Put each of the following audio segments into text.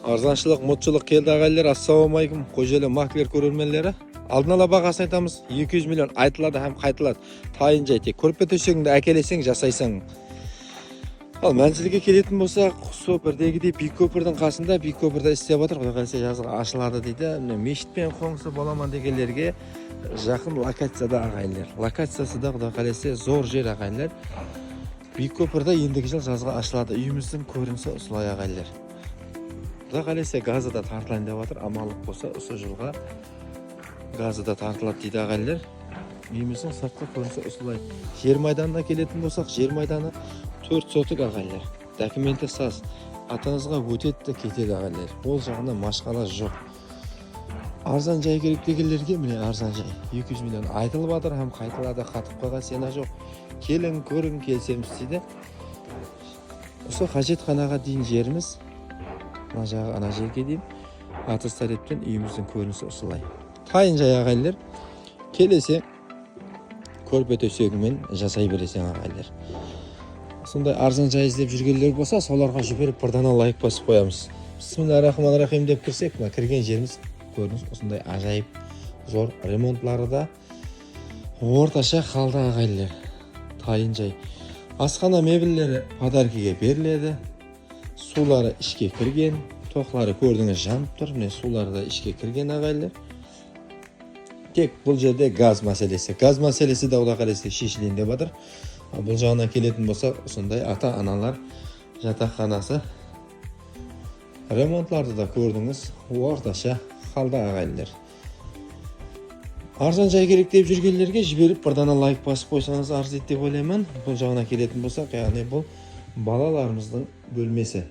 Арзаншылық, модшылық келді ағайлар. Ассалаумалейкум, қожелі маклер көрермендері. Алдын ала бағасын айтамыз. 200 миллион айтылады һәм қайтылады. Тайын жай тек көрпе төсегіңді әкелесең, жасайсың. Ал мәнзілге келетін болсақ, со бірдегідей биік көпірдің қасында, биік көпірді істеп отыр. Құдай қаласа жазғы ашылады дейді. Мешітпен қоңсы боламан дегендерге жақын локацияда ағайлар. Локациясы да құдай қаласа зор жер ағайлар. Биік көпірді ендігі жыл жазға ашылады. Үйіміздің көрінісі осылай ағайлар. Құдай қаласа газы да тартылайын деп жатыр. Амалық болса осы жылға газы да тартылады дейді ағайлар. Үйіміздің сыртқы көрінісі осылай. Жер майданына келетін болсақ, жер майданы 4 сотық ағайлар. Документі саз. Атаңызға өтеді кетеді ағайлар. Ол жағына машқала жоқ. Арзан жай керек дегендерге міне арзан жай. 200 миллион айтылып жатыр, һәм қайтылады, қатып қойған сена жоқ. Келін, көрін, келсеміз дейді. Осы қажетханаға дейін жеріміз. Ана жағы ана жерге дейін атыстар еткен үйіміздің көрінісі осылай. Тайын жай ағайлар. Келесе көрпе төсегімен жасай бересің ағайлар. Сондай арзан жай іздеп жүргендер болса, соларға жіберіп бірден лайк басып қоямыз. Бисмиллахиррахманиррахим деп кірсек, кірген жеріміз көрініс осындай ажайып зор, ремонтлары да орташа қалды ағайлар. Тайын жай. Асхана мебелері подаркиге беріледі. Сулары ішке кірген, тоқлары көрдіңіз жанып тұр. Міне сулары да ішке кірген ағайлар. Тек бұл жерде газ мәселесі. Газ мәселесі де Құдай қаласа шешілейін деп жатыр. Бұл жағына келетін болса, осындай ата-аналар жатақханасы. Ремонтларды да көрдіңіз, орташа қалды ағайлар. Арзан жай керек деп жүргендерге жіберіп бірден лайк басып қойсаңыз арз ет деп ойлаймын. Бұл жағына келетін болсақ, яғни бұл балаларымыздың бөлмесі.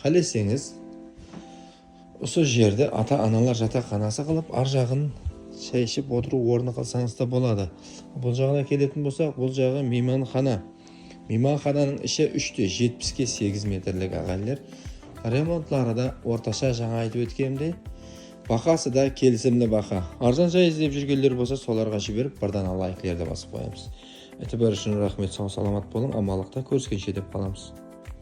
Қалесеңіз, осы жерде ата-аналар жатақханасы қылып, ар жағын шай ішіп отыру орны қылсаңыз да болады. Бұл жағына келетін болсақ, бұл жағы мейманхана. Мейманхананың іші 3-70-ге 8 метрлік ағайлар. Ремонтлары да орташа жаңа айтып өткенімдей. Бақасы да келісімді бақа. Арзан жай іздеп жүргендер болса, соларға жіберіп бірден лайклерді басып қоямыз. Әйтеуір үшін рахмет, сау саламат болың, амалықта көріскенше деп қаламыз.